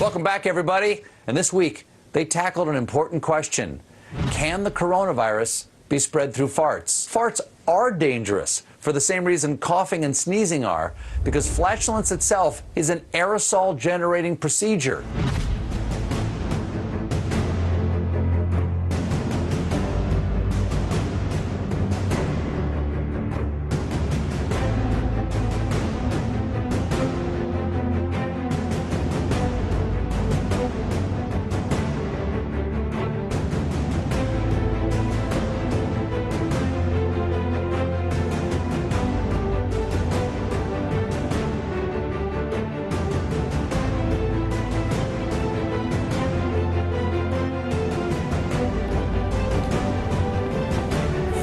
Welcome back, everybody. And this week, they tackled an important question. Can the coronavirus be spread through farts? Farts are dangerous for the same reason coughing and sneezing are, because flatulence itself is an aerosol-generating procedure.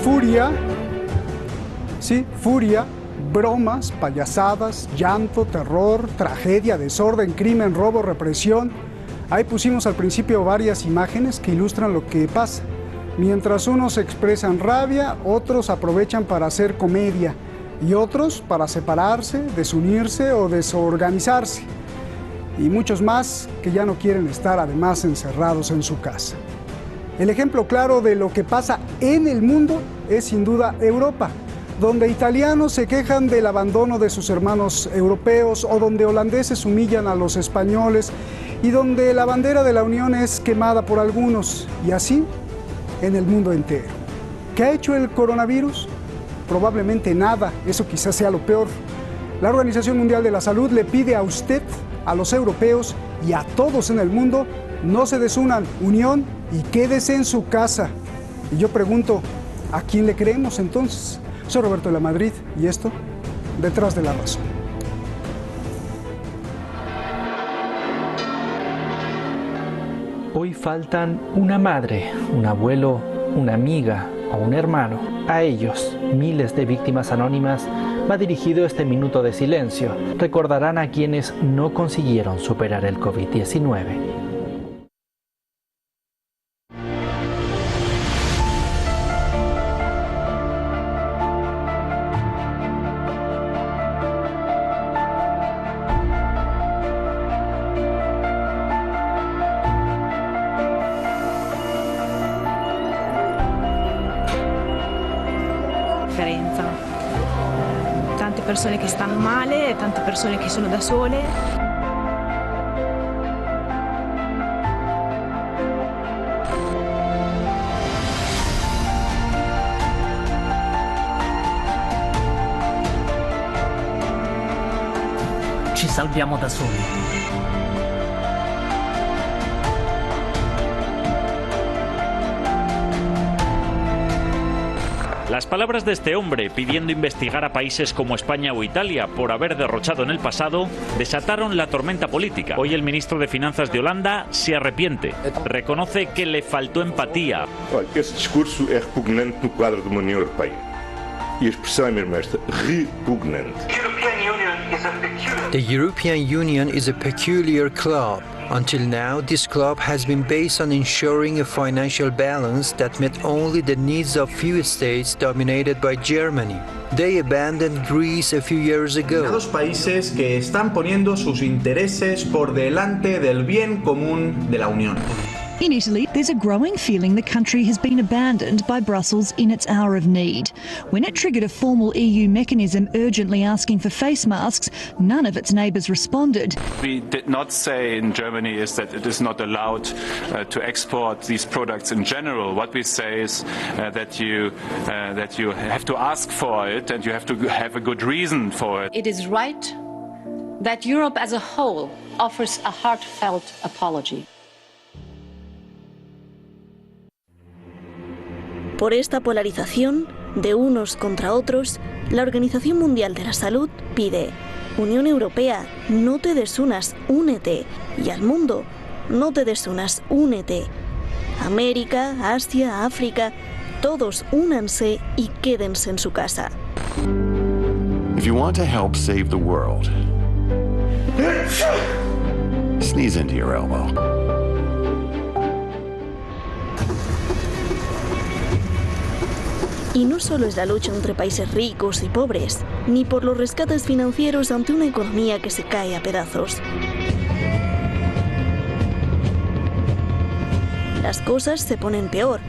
Furia, sí, furia, bromas, payasadas, llanto, terror, tragedia, desorden, crimen, robo, represión. Ahí pusimos al principio varias imágenes que ilustran lo que pasa. Mientras unos expresan rabia, otros aprovechan para hacer comedia y otros para separarse, desunirse o desorganizarse. Y muchos más que ya no quieren estar además encerrados en su casa. El ejemplo claro de lo que pasa en el mundo es sin duda Europa, donde italianos se quejan del abandono de sus hermanos europeos o donde holandeses humillan a los españoles y donde la bandera de la Unión es quemada por algunos, y así en el mundo entero. ¿Qué ha hecho el coronavirus? Probablemente nada, eso quizás sea lo peor. La Organización Mundial de la Salud le pide a usted, a los europeos y a todos en el mundo, no se desunan, unión y quédese en su casa. Y yo pregunto, ¿a quién le creemos entonces? Soy Roberto de la Madrid y esto, Detrás de la Razón. Hoy faltan una madre, un abuelo, una amiga o un hermano. A ellos, miles de víctimas anónimas, va dirigido este minuto de silencio. Recordarán a quienes no consiguieron superar el COVID-19. Tante persone che stanno male, tante persone che sono da sole. Ci salviamo da soli. Las palabras de este hombre pidiendo investigar a países como España o Italia por haber derrochado en el pasado desataron la tormenta política. Hoy el ministro de Finanzas de Holanda se arrepiente. Reconoce que le faltó empatía. Esse discurso é repugnante no quadro de uma União Europeia. E a expressão é mesmo esta, repugnante. The European Union is a peculiar club. Until now, this club has been based on ensuring a financial balance that met only the needs of few states dominated by Germany. They abandoned Greece a few years ago. Dos países que están poniendo sus intereses por delante del bien común de la Unión. In Italy, there's a growing feeling the country has been abandoned by Brussels in its hour of need. When it triggered a formal EU mechanism urgently asking for face masks, none of its neighbours responded. We did not say in Germany is that it is not allowed to export these products in general. What we say is that you have to ask for it and you have to have a good reason for it. It is right that Europe as a whole offers a heartfelt apology. Por esta polarización, de unos contra otros, la Organización Mundial de la Salud pide: Unión Europea, no te desunas, únete. Y al mundo, no te desunas, únete. América, Asia, África, todos únanse y quédense en su casa. If you want to help save the world, sneeze into your elbow. Y no solo es la lucha entre países ricos y pobres, ni por los rescates financieros ante una economía que se cae a pedazos. las cosas se ponen peor,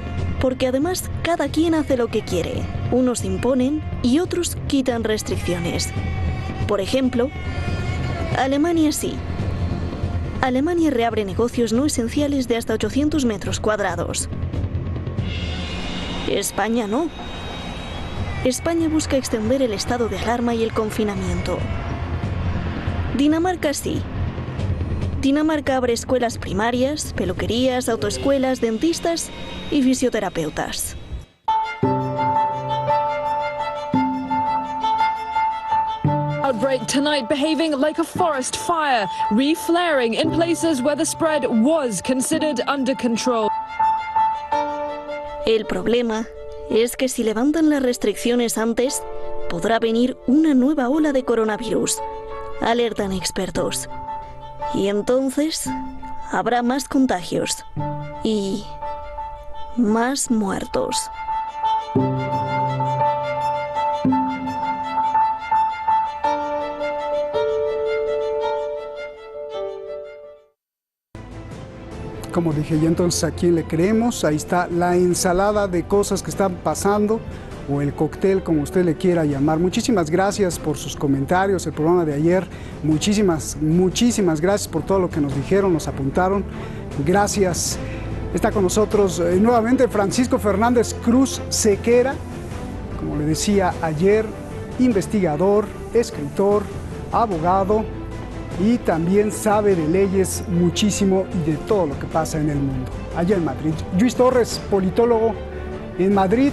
porque además cada quien hace lo que quiere. Unos imponen y otros quitan restricciones. Por ejemplo, Alemania sí. Alemania reabre negocios no esenciales de hasta 800 metros cuadrados. España no. España busca extender el estado de alarma y el confinamiento. Dinamarca sí. Dinamarca abre escuelas primarias, peluquerías, autoescuelas, dentistas y fisioterapeutas. Outbreak tonight behaving like a forest fire, re-flaring in places where the spread was considered under control. El problema es que si levantan las restricciones antes, podrá venir una nueva ola de coronavirus, alertan expertos. Y entonces habrá más contagios y más muertos. Como dije, y entonces ¿a quién le creemos? Ahí está la ensalada de cosas que están pasando, o el cóctel, como usted le quiera llamar. Muchísimas gracias por sus comentarios, el programa de ayer. Muchísimas gracias por todo lo que nos dijeron, nos apuntaron. Gracias. Está con nosotros nuevamente Francisco Fernández Cruz Sequera, como le decía ayer, investigador, escritor, abogado, y también sabe de leyes muchísimo y de todo lo que pasa en el mundo, allá en Madrid. Lluís Torres, politólogo en Madrid.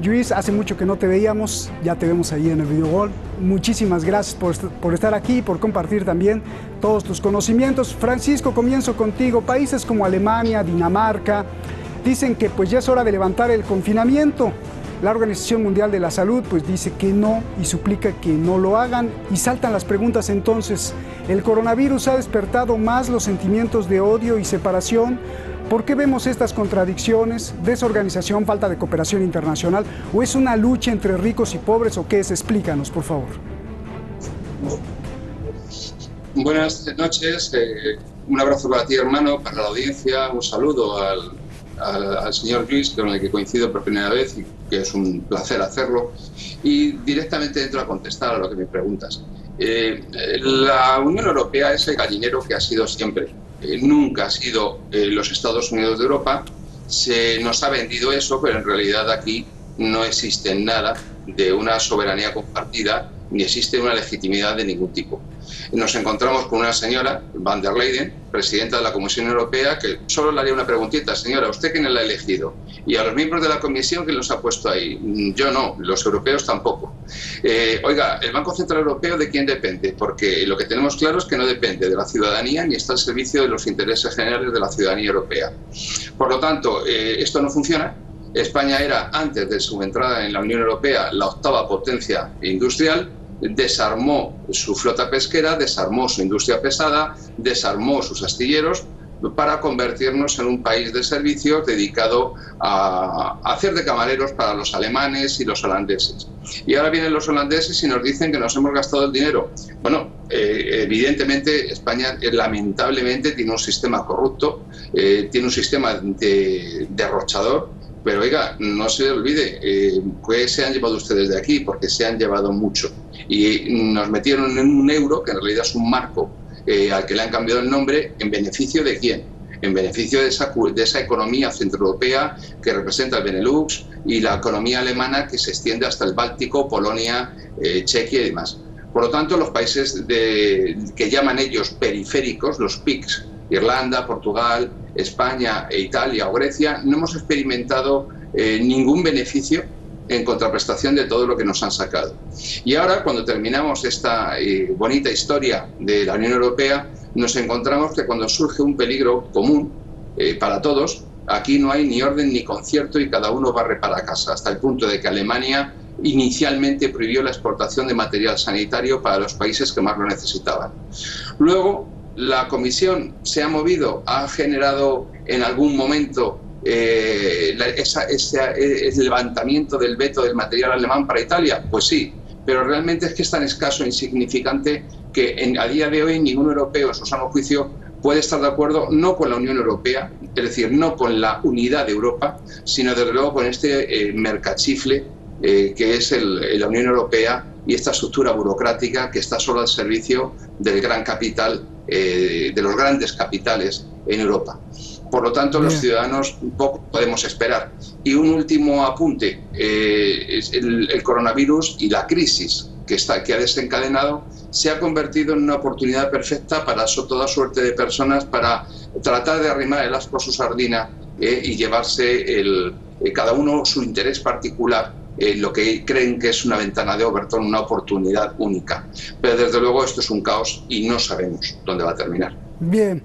Lluís, hace mucho que no te veíamos, ya te vemos ahí en el Videogol. Muchísimas gracias por estar aquí y por compartir también todos tus conocimientos. Francisco, comienzo contigo. Países como Alemania, Dinamarca, dicen que pues ya es hora de levantar el confinamiento. La Organización Mundial de la Salud pues dice que no y suplica que no lo hagan, y saltan las preguntas entonces. ¿El coronavirus ha despertado más los sentimientos de odio y separación? ¿Por qué vemos estas contradicciones, desorganización, falta de cooperación internacional? ¿O es una lucha entre ricos y pobres o qué es? Explícanos, por favor. Buenas noches, un abrazo para ti, hermano, para la audiencia, un saludo al señor Lluís, con el que coincido por primera vez y que es un placer hacerlo, y directamente entro a contestar a lo que me preguntas. La Unión Europea es el gallinero que ha sido siempre. Nunca ha sido los Estados Unidos de Europa. Se nos ha vendido eso, pero en realidad aquí no existe nada de una soberanía compartida, ni existe una legitimidad de ningún tipo. Nos encontramos con una señora, Van der Leyen, presidenta de la Comisión Europea, que solo le haría una preguntita: señora, ¿usted quién la ha elegido? Y a los miembros de la Comisión, ¿quién los ha puesto ahí? Yo no, los europeos tampoco. Oiga, ¿el Banco Central Europeo de quién depende? Porque lo que tenemos claro es que no depende de la ciudadanía ni está al servicio de los intereses generales de la ciudadanía europea. Por lo tanto, esto no funciona. España era, antes de su entrada en la Unión Europea, la octava potencia industrial. Desarmó su flota pesquera, desarmó su industria pesada, desarmó sus astilleros para convertirnos en un país de servicios dedicado a hacer de camareros para los alemanes y los holandeses. Y ahora vienen los holandeses y nos dicen que nos hemos gastado el dinero. Bueno, evidentemente España lamentablemente tiene un sistema corrupto, tiene un sistema derrochador. Pero oiga, no se olvide, ¿qué se han llevado ustedes de aquí? Porque se han llevado mucho. Y nos metieron en un euro, que en realidad es un marco al que le han cambiado el nombre, ¿en beneficio de quién? En beneficio de esa economía centroeuropea que representa el Benelux y la economía alemana que se extiende hasta el Báltico, Polonia, Chequia y demás. Por lo tanto, los países que llaman ellos periféricos, los PIGs, Irlanda, Portugal, España e Italia o Grecia, no hemos experimentado ningún beneficio en contraprestación de todo lo que nos han sacado. Y ahora, cuando terminamos esta bonita historia de la Unión Europea, nos encontramos que cuando surge un peligro común para todos, aquí no hay ni orden ni concierto y cada uno barre para casa, hasta el punto de que Alemania inicialmente prohibió la exportación de material sanitario para los países que más lo necesitaban. Luego, la Comisión se ha movido, ha generado en algún momento el levantamiento del veto del material alemán para Italia. Pues sí, pero realmente es que es tan escaso e insignificante que a día de hoy ningún europeo en su sano juicio puede estar de acuerdo no con la Unión Europea, es decir, no con la unidad de Europa, sino desde luego con este mercachifle que es la Unión Europea y esta estructura burocrática que está solo al servicio del gran capital, de los grandes capitales en Europa. Por lo tanto, los ciudadanos poco podemos esperar. Y un último apunte, es el coronavirus y la crisis que ha desencadenado se ha convertido en una oportunidad perfecta para toda suerte de personas para tratar de arrimar el aspo a su sardina y llevarse cada uno su interés particular, lo que creen que es una ventana de Overton, una oportunidad única. Pero desde luego esto es un caos y no sabemos dónde va a terminar. Bien,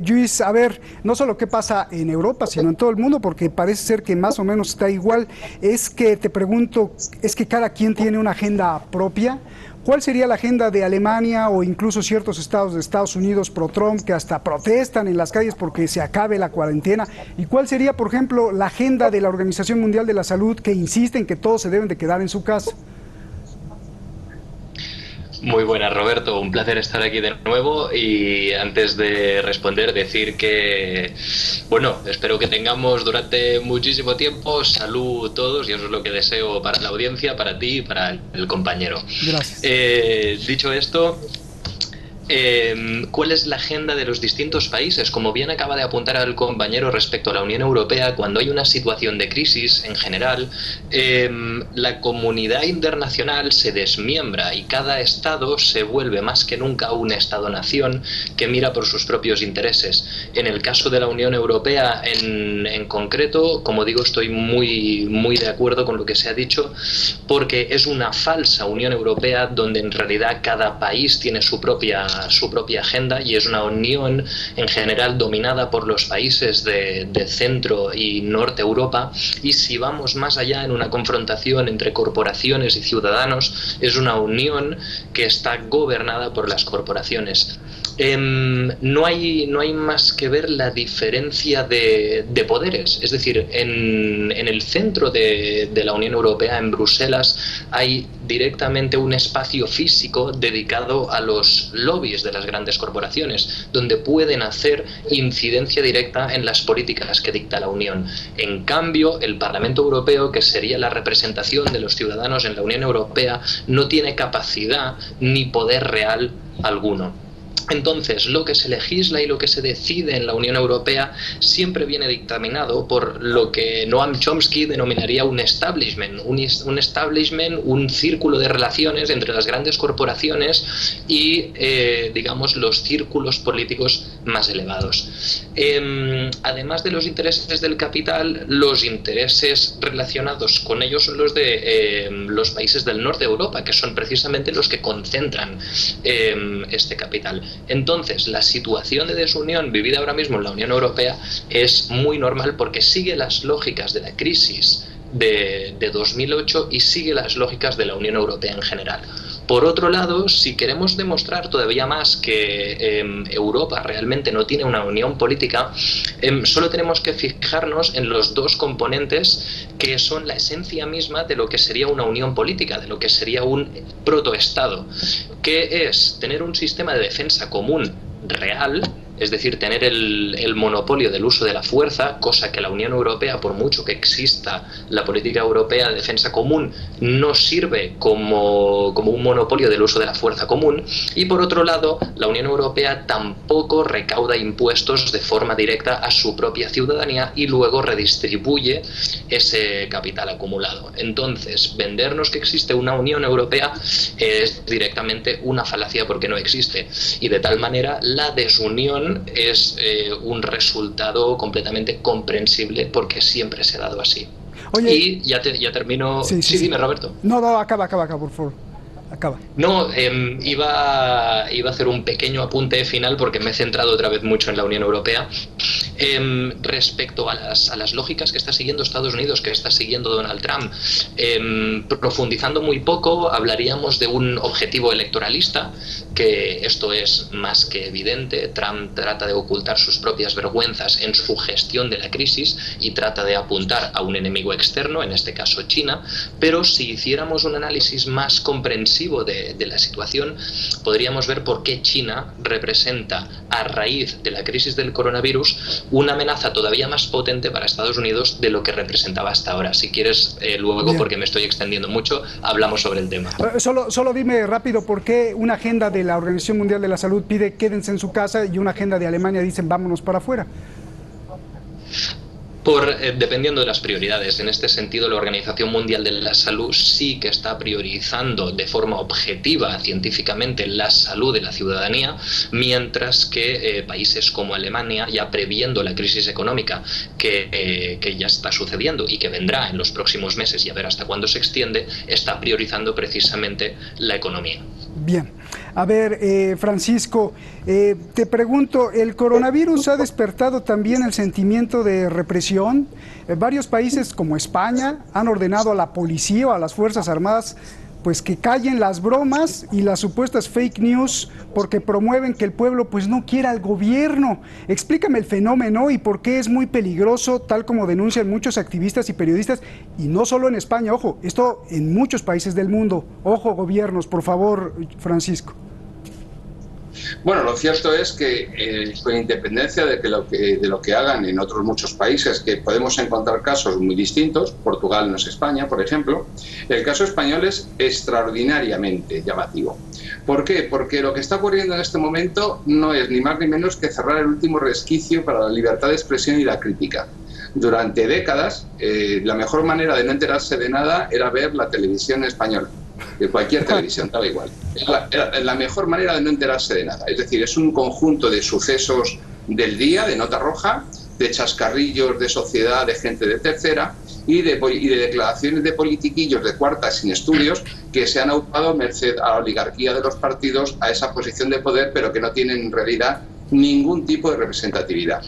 Lluís, a ver, no solo qué pasa en Europa, sino en todo el mundo, porque parece ser que más o menos está igual. Es que te pregunto, ¿es que cada quien tiene una agenda propia? ¿Cuál sería la agenda de Alemania o incluso ciertos estados de Estados Unidos pro-Trump que hasta protestan en las calles porque se acabe la cuarentena? ¿Y cuál sería, por ejemplo, la agenda de la Organización Mundial de la Salud que insiste en que todos se deben de quedar en su casa? Muy buenas, Roberto, un placer estar aquí de nuevo y antes de responder decir que, bueno, espero que tengamos durante muchísimo tiempo salud todos y eso es lo que deseo para la audiencia, para ti y para el compañero. Gracias. Dicho esto, ¿cuál es la agenda de los distintos países? Como bien acaba de apuntar el compañero respecto a la Unión Europea, cuando hay una situación de crisis en general, la comunidad internacional se desmiembra y cada estado se vuelve más que nunca un estado-nación que mira por sus propios intereses. En el caso de la Unión Europea en concreto, como digo, estoy muy de acuerdo con lo que se ha dicho, porque es una falsa Unión Europea donde en realidad cada país tiene su propia agenda y es una unión en general dominada por los países de Centro y Norte Europa, y si vamos más allá en una confrontación entre corporaciones y ciudadanos, es una unión que está gobernada por las corporaciones. No hay más que ver la diferencia de poderes, es decir, en el centro de la Unión Europea, en Bruselas, hay directamente un espacio físico dedicado a los lobbies de las grandes corporaciones, donde pueden hacer incidencia directa en las políticas que dicta la Unión. En cambio, el Parlamento Europeo, que sería la representación de los ciudadanos en la Unión Europea, no tiene capacidad ni poder real alguno. Entonces, lo que se legisla y lo que se decide en la Unión Europea siempre viene dictaminado por lo que Noam Chomsky denominaría un establishment, un círculo de relaciones entre las grandes corporaciones y, digamos, los círculos políticos más elevados. Además de los intereses del capital, los intereses relacionados con ellos son los de los países del norte de Europa, que son precisamente los que concentran este capital. Entonces, la situación de desunión vivida ahora mismo en la Unión Europea es muy normal porque sigue las lógicas de la crisis de 2008 y sigue las lógicas de la Unión Europea en general. Por otro lado, si queremos demostrar todavía más que Europa realmente no tiene una unión política, solo tenemos que fijarnos en los dos componentes que son la esencia misma de lo que sería una unión política, de lo que sería un protoestado, que es tener un sistema de defensa común real, es decir, tener el monopolio del uso de la fuerza, cosa que la Unión Europea, por mucho que exista la política europea de defensa común, no sirve como un monopolio del uso de la fuerza común. Y por otro lado, la Unión Europea tampoco recauda impuestos de forma directa a su propia ciudadanía y luego redistribuye ese capital acumulado. Entonces, vendernos que existe una Unión Europea es directamente una falacia porque no existe. Y de tal manera, la desunión es un resultado completamente comprensible porque siempre se ha dado así. Oye, y ya termino. Sí, dime, Roberto. No, acaba, por favor. Acaba. No, iba a hacer un pequeño apunte final porque me he centrado otra vez mucho en la Unión Europea. Respecto a las lógicas que está siguiendo Estados Unidos, que está siguiendo Donald Trump, profundizando muy poco, hablaríamos de un objetivo electoralista, que esto es más que evidente. Trump trata de ocultar sus propias vergüenzas en su gestión de la crisis y trata de apuntar a un enemigo externo, en este caso China, pero si hiciéramos un análisis más comprensivo de la situación, podríamos ver por qué China representa, a raíz de la crisis del coronavirus, una amenaza todavía más potente para Estados Unidos de lo que representaba hasta ahora. Si quieres, luego, Bien. porque me estoy extendiendo mucho, hablamos sobre el tema. Solo dime rápido por qué una agenda de la Organización Mundial de la Salud pide quédense en su casa y una agenda de Alemania dicen vámonos para afuera. Dependiendo de las prioridades. En este sentido, la Organización Mundial de la Salud sí que está priorizando de forma objetiva, científicamente, la salud de la ciudadanía, mientras que países como Alemania, ya previendo la crisis económica que ya está sucediendo y que vendrá en los próximos meses y a ver hasta cuándo se extiende, está priorizando precisamente la economía. Bien. A ver, Francisco, te pregunto, ¿el coronavirus ha despertado también el sentimiento de represión? Varios países como España han ordenado a la policía o a las Fuerzas Armadas pues que callen las bromas y las supuestas fake news porque promueven que el pueblo pues no quiera al gobierno. Explícame el fenómeno y por qué es muy peligroso, tal como denuncian muchos activistas y periodistas, y no solo en España, ojo, esto en muchos países del mundo. Ojo, gobiernos, por favor, Francisco. Bueno, lo cierto es que con independencia de lo que hagan en otros muchos países, que podemos encontrar casos muy distintos, Portugal no es España, por ejemplo, el caso español es extraordinariamente llamativo. ¿Por qué? Porque lo que está ocurriendo en este momento no es ni más ni menos que cerrar el último resquicio para la libertad de expresión y la crítica. Durante décadas, la mejor manera de no enterarse de nada era ver la televisión española. De cualquier televisión, daba igual. Es la mejor manera de no enterarse de nada. Es decir, es un conjunto de sucesos del día, de nota roja, de chascarrillos de sociedad, de gente de tercera y de declaraciones de politiquillos de cuarta sin estudios que se han aupado merced a la oligarquía de los partidos a esa posición de poder, pero que no tienen en realidad ningún tipo de representatividad.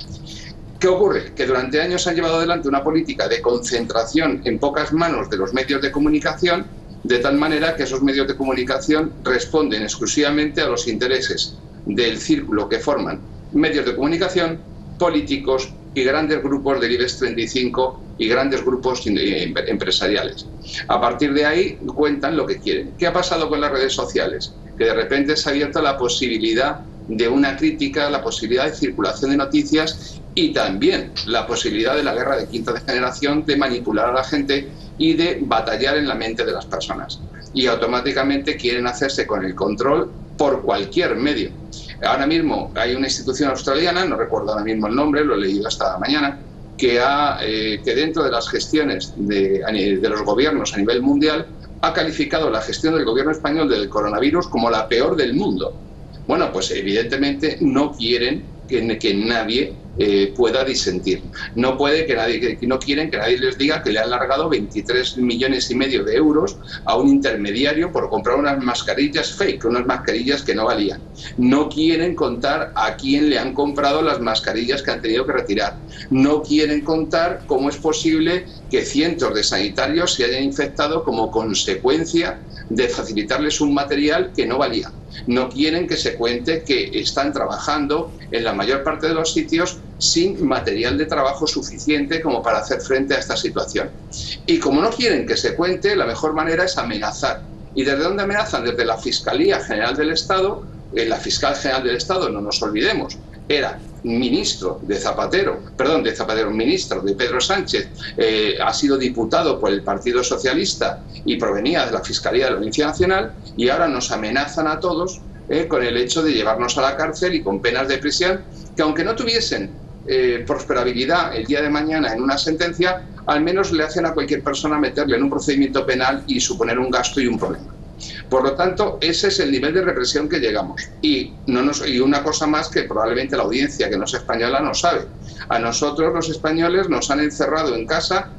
¿Qué ocurre? Que durante años han llevado adelante una política de concentración en pocas manos de los medios de comunicación, de tal manera que esos medios de comunicación responden exclusivamente a los intereses del círculo que forman medios de comunicación, políticos y grandes grupos del IBEX 35 y grandes grupos empresariales. A partir de ahí cuentan lo que quieren. ¿Qué ha pasado con las redes sociales? Que de repente se ha abierto la posibilidad de una crítica, la posibilidad de circulación de noticias y también la posibilidad de la guerra de quinta generación, de manipular a la gente y de batallar en la mente de las personas. Y automáticamente quieren hacerse con el control por cualquier medio. Ahora mismo hay una institución australiana, no recuerdo ahora mismo el nombre, lo he leído esta mañana, que dentro de las gestiones de los gobiernos a nivel mundial ha calificado la gestión del gobierno español del coronavirus como la peor del mundo. Bueno, pues evidentemente no quieren que nadie pueda disentir. No quieren que nadie les diga que le han largado 23,5 millones de euros a un intermediario por comprar unas mascarillas fake, unas mascarillas que no valían. No quieren contar a quién le han comprado las mascarillas que han tenido que retirar. No quieren contar cómo es posible que cientos de sanitarios se hayan infectado como consecuencia de facilitarles un material que no valía. No quieren que se cuente que están trabajando en la mayor parte de los sitios sin material de trabajo suficiente como para hacer frente a esta situación. Y como no quieren que se cuente, la mejor manera es amenazar. ¿Y desde dónde amenazan? Desde la Fiscalía General del Estado. La Fiscal General del Estado, no nos olvidemos, era ministro de ministro de Pedro Sánchez, ha sido diputado por el Partido Socialista y provenía de la Fiscalía de la Audiencia Nacional, y ahora nos amenazan a todos con el hecho de llevarnos a la cárcel y con penas de prisión que, aunque no tuviesen prosperabilidad el día de mañana en una sentencia, al menos le hacen a cualquier persona meterle en un procedimiento penal y suponer un gasto y un problema. Por lo tanto, ese es el nivel de represión que llegamos. Y una cosa más que probablemente la audiencia que no es española no sabe. A nosotros, los españoles, nos han encerrado en casa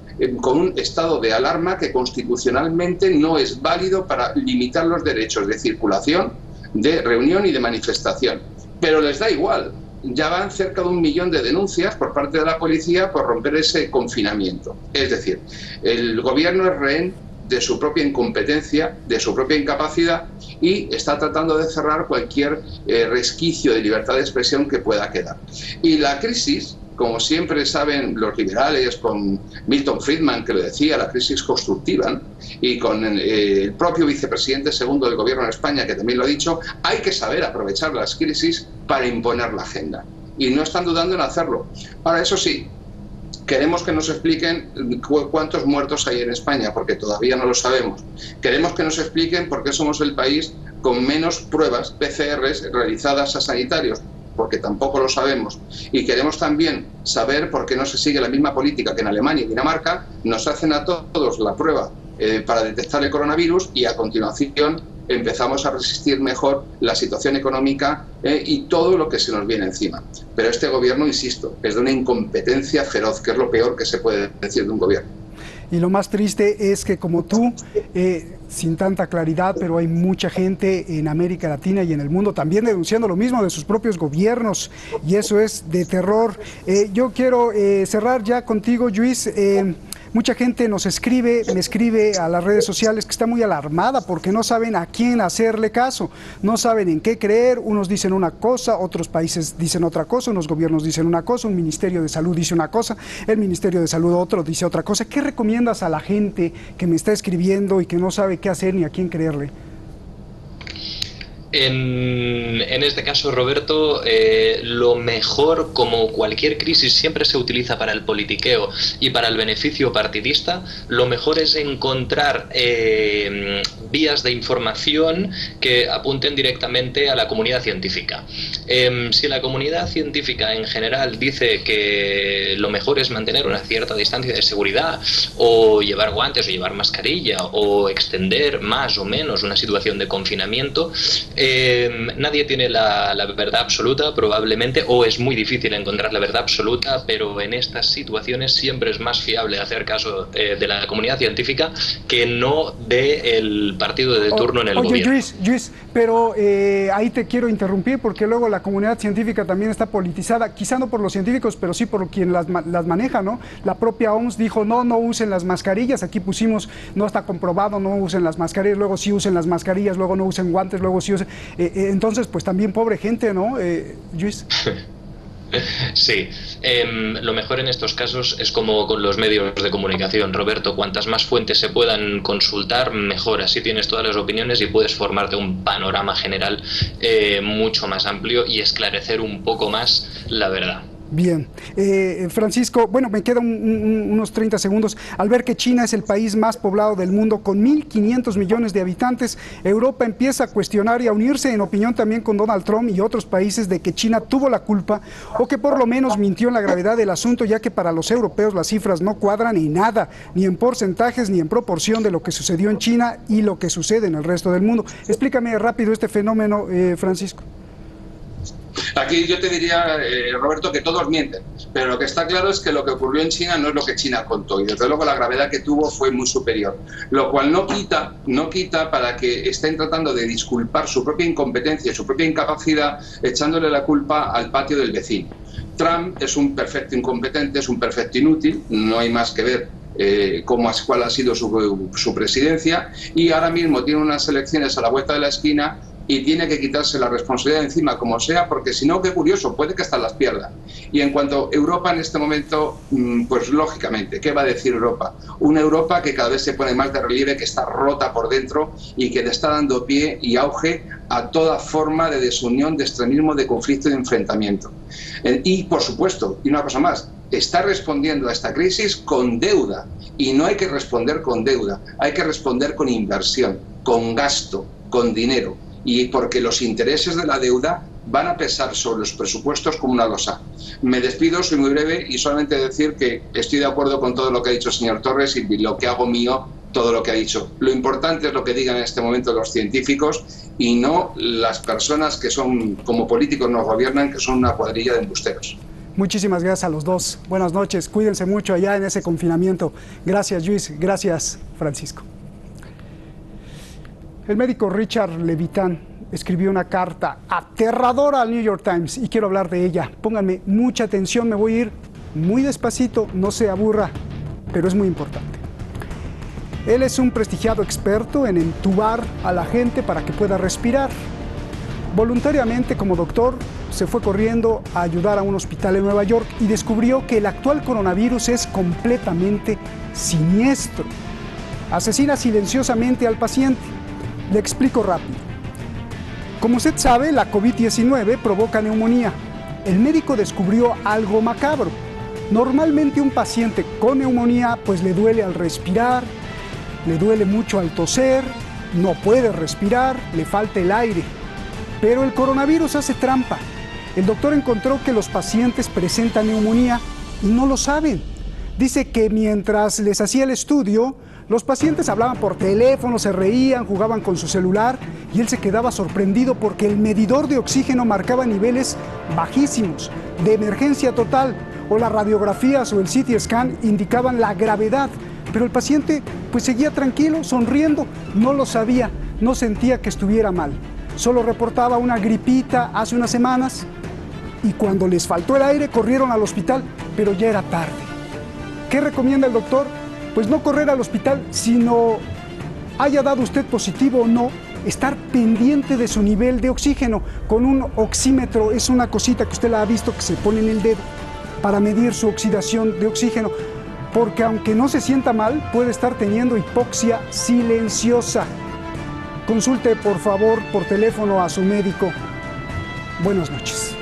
con un estado de alarma que constitucionalmente no es válido para limitar los derechos de circulación, de reunión y de manifestación. Pero les da igual. Ya van cerca de 1 millón de denuncias por parte de la policía por romper ese confinamiento. Es decir, el gobierno es rehén de su propia incompetencia, de su propia incapacidad, y está tratando de cerrar cualquier resquicio de libertad de expresión que pueda quedar. Y la crisis, como siempre saben los liberales, con Milton Friedman, que lo decía, la crisis constructiva, ¿no? Y con el propio vicepresidente segundo del gobierno de España, que también lo ha dicho, hay que saber aprovechar las crisis para imponer la agenda. y no están dudando en hacerlo. Ahora, eso sí, queremos que nos expliquen cuántos muertos hay en España, porque todavía no lo sabemos. Queremos que nos expliquen por qué somos el país con menos pruebas PCRs realizadas a sanitarios, porque tampoco lo sabemos. Y queremos también saber por qué no se sigue la misma política que en Alemania y Dinamarca. Nos hacen a todos la prueba para detectar el coronavirus y a continuación empezamos a resistir mejor la situación económica y todo lo que se nos viene encima. Pero este gobierno, insisto, es de una incompetencia feroz, que es lo peor que se puede decir de un gobierno. Y lo más triste es que, como tú, sin tanta claridad, pero hay mucha gente en América Latina y en el mundo también denunciando lo mismo de sus propios gobiernos, y eso es de terror. Yo quiero cerrar ya contigo, Lluís. Mucha gente me escribe a las redes sociales que está muy alarmada porque no saben a quién hacerle caso, no saben en qué creer. Unos dicen una cosa, otros países dicen otra cosa, unos gobiernos dicen una cosa, un ministerio de salud dice una cosa, el ministerio de salud otro dice otra cosa. ¿Qué recomiendas a la gente que me está escribiendo y que no sabe qué hacer ni a quién creerle? En este caso, Roberto, lo mejor, como cualquier crisis siempre se utiliza para el politiqueo y para el beneficio partidista, lo mejor es encontrar vías de información que apunten directamente a la comunidad científica. Si la comunidad científica en general dice que lo mejor es mantener una cierta distancia de seguridad, o llevar guantes, o llevar mascarilla, o extender más o menos una situación de confinamiento, nadie tiene la verdad absoluta, probablemente, o es muy difícil encontrar la verdad absoluta, pero en estas situaciones siempre es más fiable hacer caso de la comunidad científica que no del partido de turno en el gobierno. Lluís, pero ahí te quiero interrumpir porque luego la comunidad científica también está politizada, quizá no por los científicos, pero sí por quien las maneja, ¿no? La propia OMS dijo, no usen las mascarillas, aquí pusimos, no está comprobado, no usen las mascarillas, luego sí usen las mascarillas, luego no usen guantes, luego sí usen... entonces, pues también pobre gente, ¿no, Lluís? Sí, lo mejor en estos casos es como con los medios de comunicación, Roberto, cuantas más fuentes se puedan consultar, mejor, así tienes todas las opiniones y puedes formarte un panorama general mucho más amplio y esclarecer un poco más la verdad. Bien, Francisco, bueno, me quedan unos 30 segundos. Al ver que China es el país más poblado del mundo, con 1.500 millones de habitantes, Europa empieza a cuestionar y a unirse en opinión también con Donald Trump y otros países de que China tuvo la culpa o que por lo menos mintió en la gravedad del asunto, ya que para los europeos las cifras no cuadran en nada, ni en porcentajes ni en proporción de lo que sucedió en China y lo que sucede en el resto del mundo. Explícame rápido este fenómeno, Francisco. Aquí yo te diría, Roberto, que todos mienten, pero lo que está claro es que lo que ocurrió en China no es lo que China contó y desde luego la gravedad que tuvo fue muy superior, lo cual no quita para que estén tratando de disculpar su propia incompetencia y su propia incapacidad echándole la culpa al patio del vecino. Trump es un perfecto incompetente, es un perfecto inútil, no hay más que ver cuál ha sido su presidencia, y ahora mismo tiene unas elecciones a la vuelta de la esquina y tiene que quitarse la responsabilidad encima como sea, porque si no, qué curioso, puede que hasta las pierda. Y en cuanto a Europa en este momento, pues lógicamente, ¿qué va a decir Europa? Una Europa que cada vez se pone más de relieve, que está rota por dentro y que le está dando pie y auge a toda forma de desunión, de extremismo, de conflicto y de enfrentamiento. Y por supuesto, y una cosa más, está respondiendo a esta crisis con deuda, y no hay que responder con deuda, hay que responder con inversión, con gasto, con dinero, y porque los intereses de la deuda van a pesar sobre los presupuestos como una losa. Me despido, soy muy breve y solamente decir que estoy de acuerdo con todo lo que ha dicho el señor Torres y lo que hago mío todo lo que ha dicho. Lo importante es lo que digan en este momento los científicos y no las personas que son, como políticos nos gobiernan, que son una cuadrilla de embusteros. Muchísimas gracias a los dos. Buenas noches. Cuídense mucho allá en ese confinamiento. Gracias, Lluís. Gracias, Francisco. El médico Richard Levitan escribió una carta aterradora al New York Times y quiero hablar de ella. Pónganme mucha atención, me voy a ir muy despacito, no se aburra, pero es muy importante. Él es un prestigiado experto en entubar a la gente para que pueda respirar. Voluntariamente, como doctor, se fue corriendo a ayudar a un hospital en Nueva York y descubrió que el actual coronavirus es completamente siniestro. Asesina silenciosamente al paciente. Le explico rápido. Como usted sabe, la COVID-19 provoca neumonía. el médico descubrió algo macabro. Normalmente un paciente con neumonía pues le duele al respirar, le duele mucho al toser, no puede respirar, le falta el aire. Pero el coronavirus hace trampa. El doctor encontró que los pacientes presentan neumonía y no lo saben. Dice que mientras les hacía el estudio, los pacientes hablaban por teléfono, se reían, jugaban con su celular y él se quedaba sorprendido porque el medidor de oxígeno marcaba niveles bajísimos, de emergencia total, o las radiografías o el CT scan indicaban la gravedad. Pero el paciente pues seguía tranquilo, sonriendo, no lo sabía, no sentía que estuviera mal. Solo reportaba una gripita hace unas semanas y cuando les faltó el aire corrieron al hospital, pero ya era tarde. ¿Qué recomienda el doctor? Pues no correr al hospital, sino haya dado usted positivo o no, estar pendiente de su nivel de oxígeno con un oxímetro. Es una cosita que usted la ha visto que se pone en el dedo para medir su oxidación de oxígeno, porque aunque no se sienta mal, puede estar teniendo hipoxia silenciosa. Consulte por favor por teléfono a su médico. Buenas noches.